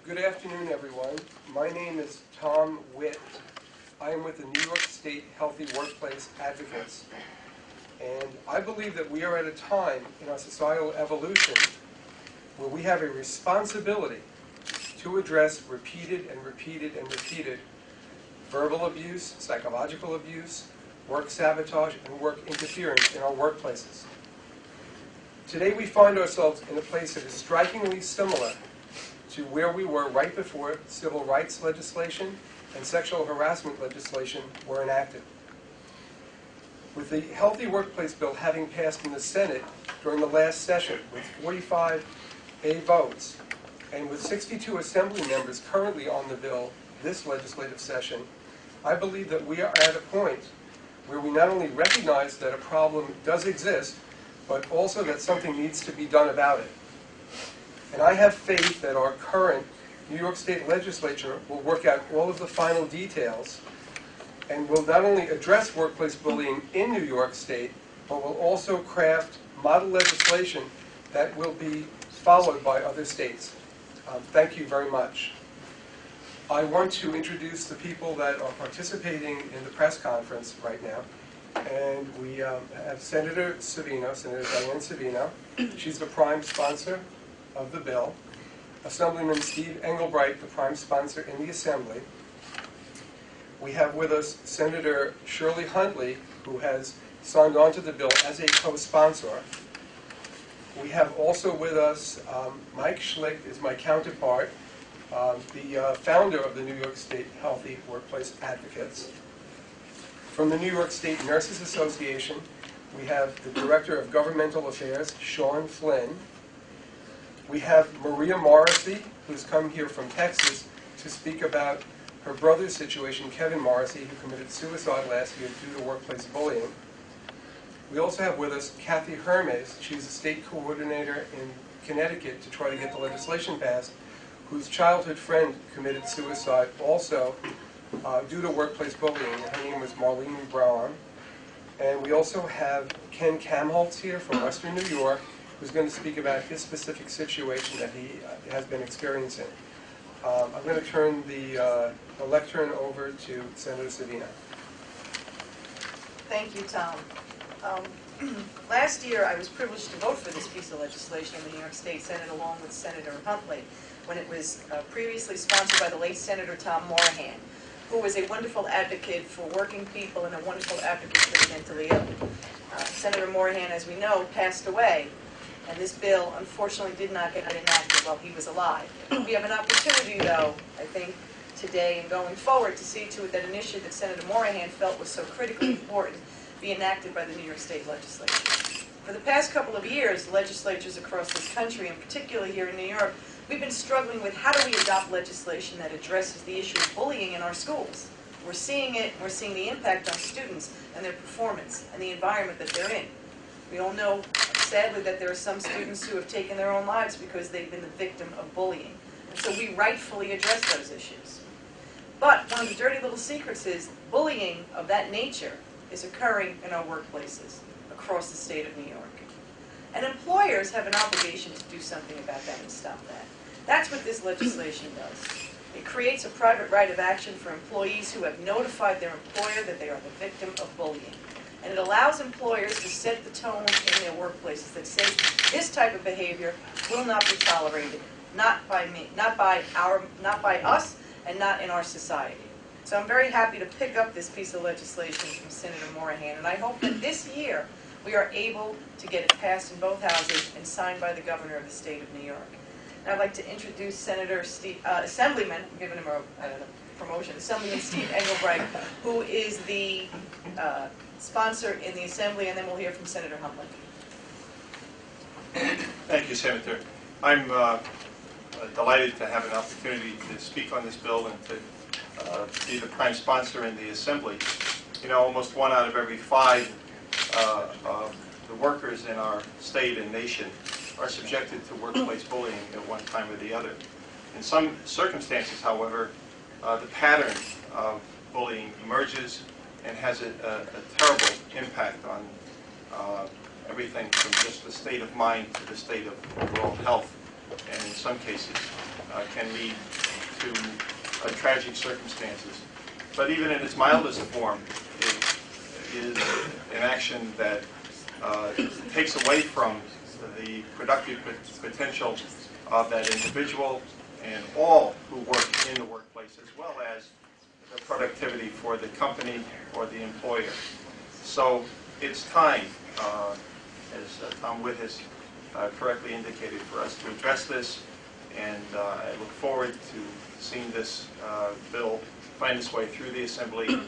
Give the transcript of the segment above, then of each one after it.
Good afternoon, everyone. My name is Tom Witt. I am with the New York State Healthy Workplace Advocates. And I believe that we are at a time in our societal evolution where we have a responsibility to address repeated verbal abuse, psychological abuse, work sabotage, and work interference in our workplaces. Today we find ourselves in a place that is strikingly similar to where we were right before civil rights legislation and sexual harassment legislation were enacted. With the Healthy Workplace Bill having passed in the Senate during the last session with 45 votes, and with 62 Assembly members currently on the bill this legislative session, I believe that we are at a point where we not only recognize that a problem does exist, but also that something needs to be done about it. And I have faith that our current New York State legislature will work out all of the final details and will not only address workplace bullying in New York State, but will also craft model legislation that will be followed by other states. Thank you very much. I want to introduce the people that are participating in the press conference right now. And we have Senator Savino, Senator Diane Savino. She's the prime sponsor of the bill. Assemblyman Steve Englebright, the prime sponsor in the Assembly. We have with us Senator Shirley Huntley, who has signed on to the bill as a co-sponsor. We have also with us Mike Schlicht, is my counterpart, the founder of the New York State Healthy Workplace Advocates. From the New York State Nurses Association, we have the Director of Governmental Affairs, Sean Flynn. We have Maria Morrissey, who's come here from Texas to speak about her brother's situation, Kevin Morrissey, who committed suicide last year due to workplace bullying. We also have with us Kathy Hermes. She's a state coordinator in Connecticut to try to get the legislation passed, whose childhood friend committed suicide also due to workplace bullying. Her name was Marlene Braun. And we also have Ken Kamholtz here from Western New York, who's going to speak about his specific situation that he has been experiencing. I'm going to turn the lectern over to Senator Savino. Thank you, Tom. Last year, I was privileged to vote for this piece of legislation in the New York State Senate along with Senator Huntley, when it was previously sponsored by the late Senator Tom Morahan, who was a wonderful advocate for working people and a wonderful advocate for the mentally ill. Senator Morahan, as we know, passed away, and this bill, unfortunately, did not get enacted while he was alive. We have an opportunity, though, I think, today and going forward to see to it that an issue that Senator Morahan felt was so critically important be enacted by the New York State legislature. For the past couple of years, legislatures across this country, and particularly here in New York, we've been struggling with how do we adopt legislation that addresses the issue of bullying in our schools. We're seeing it, we're seeing the impact on students and their performance and the environment that they're in. We all know, sadly, that there are some students who have taken their own lives because they've been the victim of bullying. And so we rightfully address those issues. But one of the dirty little secrets is bullying of that nature is occurring in our workplaces across the state of New York. And employers have an obligation to do something about that and stop that. That's what this legislation does. It creates a private right of action for employees who have notified their employer that they are the victim of bullying. And it allows employers to set the tone in their workplaces that say this type of behavior will not be tolerated, not by me, not by us, and not in our society. So I'm very happy to pick up this piece of legislation from Senator Morahan, and I hope that this year we are able to get it passed in both houses and signed by the governor of the state of New York. And I'd like to introduce Assemblyman, I'm giving him a promotion, Assemblyman Steve Englebright, who is the sponsor in the Assembly, and then we'll hear from Senator Huntley. Thank you, Senator. I'm delighted to have an opportunity to speak on this bill and to be the prime sponsor in the Assembly. You know, almost 1 out of every 5 of the workers in our state and nation are subjected to workplace bullying at one time or the other. In some circumstances, however, the pattern of bullying emerges and has a terrible impact on everything from just the state of mind to the state of overall health and in some cases can lead to tragic circumstances. But even in its mildest form, it is an action that takes away from the productive potential of that individual and all who work in the workplace, as well as the productivity for the company or the employer. So it's time, as Tom Witt has correctly indicated, for us to address this, and I look forward to seeing this bill find its way through the Assembly,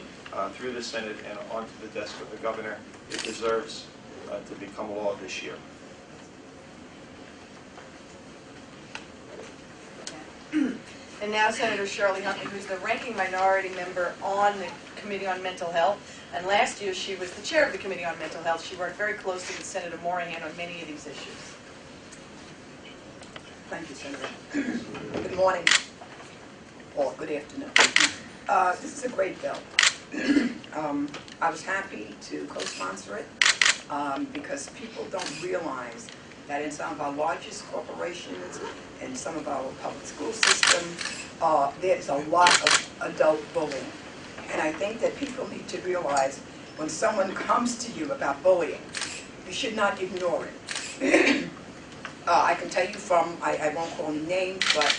through the Senate, and onto the desk of the governor. It deserves to become law this year. And now Senator Shirley Huntley, who's the ranking minority member on the Committee on Mental Health. And last year she was the chair of the Committee on Mental Health. She worked very closely with Senator Morahan on many of these issues. Thank you, Senator. Good morning, or good afternoon. This is a great bill. I was happy to co-sponsor it because people don't realize that in some of our largest corporations and some of our public school system, there's a lot of adult bullying. And I think that people need to realize when someone comes to you about bullying, you should not ignore it. I can tell you from, I won't call any names, but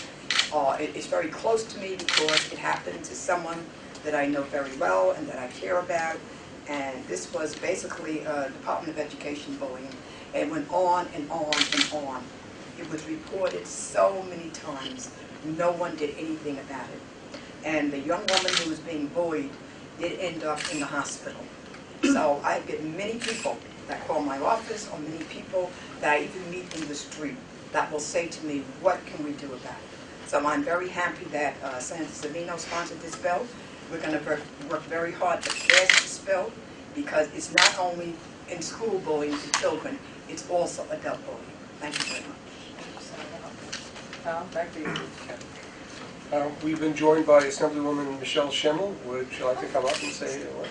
it's very close to me because it happened to someone that I know very well and that I care about. And this was basically Department of Education bullying. It went on and on and on. It was reported so many times. No one did anything about it. And the young woman who was being bullied did end up in the hospital. So I get many people that call my office, or many people that I even meet in the street that will say to me, what can we do about it? So I'm very happy that Senator Savino sponsored this bill. We're going to work very hard to pass this bill because it's not only in school bullying to children, it's also adult bullying. Thank you very much. Tom, back to you. We've been joined by Assemblywoman Michelle Schimmel. Would you like to come up and say a word?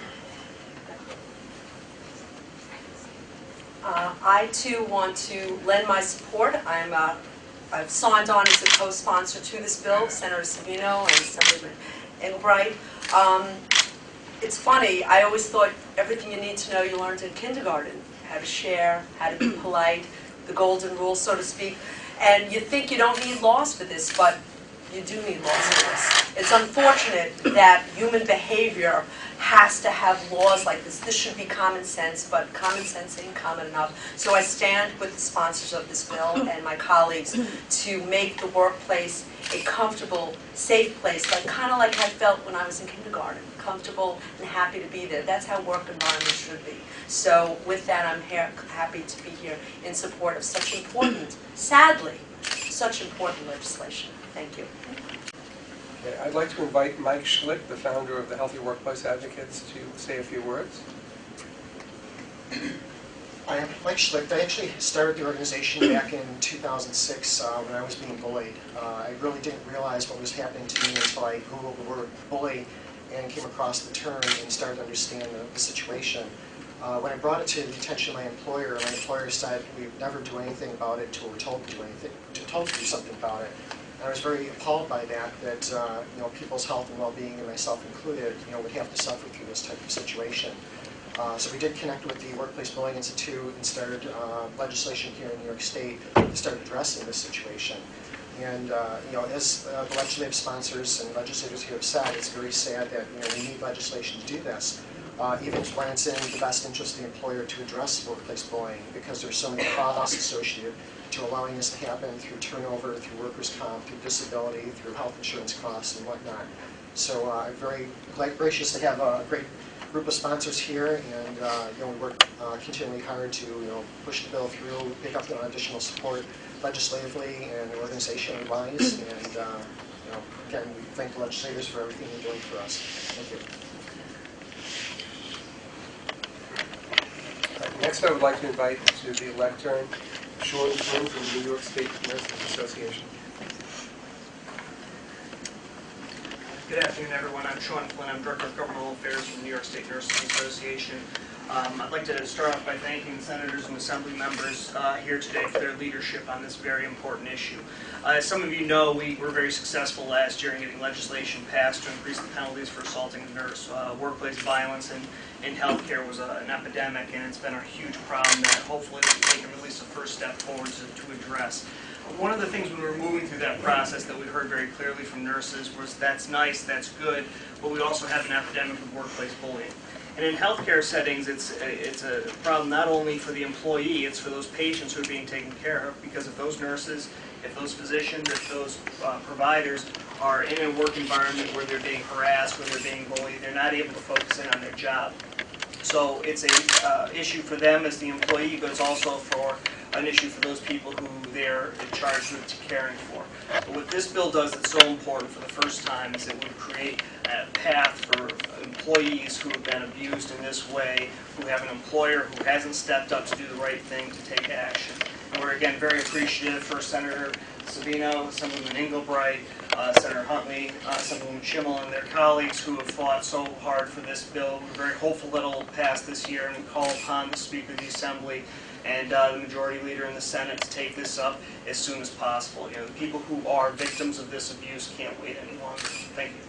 I too want to lend my support. I've signed on as a co-sponsor to this bill, Senator Savino and Assemblyman Englebright. It's funny, I always thought everything you need to know you learned in kindergarten. How to share, how to be polite, the golden rule, so to speak. And you think you don't need laws for this, but you do need laws for this. It's unfortunate that human behavior has to have laws like this. This should be common sense, but common sense ain't common enough. So I stand with the sponsors of this bill and my colleagues to make the workplace a comfortable, safe place, like kind of like I felt when I was in kindergarten, comfortable and happy to be there. That's how work environment should be. So with that, I'm happy to be here in support of such important, sadly, such important legislation. Thank you. Okay, I'd like to invite Mike Schlick, the founder of the Healthy Workplace Advocates, to say a few words. I am Mike Schlick. I actually started the organization back in 2006 when I was being bullied. I really didn't realize what was happening to me until I Googled the word bully and came across the term and started to understand the situation. When I brought it to the attention of my employer said we would never do anything about it until we're told to do anything, told to do something about it. And I was very appalled by that people's health and well-being, and myself included, would have to suffer through this type of situation. So we did connect with the Workplace Bullying Institute and started legislation here in New York State to start addressing this situation. And as the legislative sponsors and legislators here have said, it's very sad that we need legislation to do this, even when it's in the best interest of the employer to address workplace bullying, because there's so many costs associated to allowing this to happen through turnover, through workers' comp, through disability, through health insurance costs and whatnot. So I'm very gracious to have a great group of sponsors here, and we work continually hard to push the bill through, pick up additional support legislatively and organization-wise, and again, we thank the legislators for everything they're doing for us. Thank you. Next, I would like to invite to the lectern Sean Flynn from the New York State Nurses Association. Good afternoon, everyone. I'm Sean Flynn. I'm Director of Governmental Affairs from the New York State Nurses Association. I'd like to start off by thanking the senators and assembly members here today for their leadership on this very important issue. As some of you know, we were very successful last year in getting legislation passed to increase the penalties for assaulting a nurse. Workplace violence in healthcare was an epidemic, and it's been a huge problem that hopefully we've taken at least a first step forward to address. One of the things when we were moving through that process that we heard very clearly from nurses was that's nice, that's good, but we also have an epidemic of workplace bullying. And in healthcare settings, it's a problem not only for the employee, it's for those patients who are being taken care of, because if those nurses, if those physicians, if those providers are in a work environment where they're being harassed, where they're being bullied, they're not able to focus in on their job. So it's a issue for them as the employee, but it's also for an issue for those people who they're charged with caring for. But what this bill does that's so important for the first time is it would create a path for employees who have been abused in this way, who have an employer who hasn't stepped up to do the right thing to take action. And we're again very appreciative for Senator Savino, Assemblyman Englebright, Senator Huntley, Assemblyman Schimmel, and their colleagues who have fought so hard for this bill. We're very hopeful that it will pass this year, and we call upon the Speaker of the Assembly and the Majority Leader in the Senate to take this up as soon as possible. You know, the people who are victims of this abuse can't wait any longer. Thank you.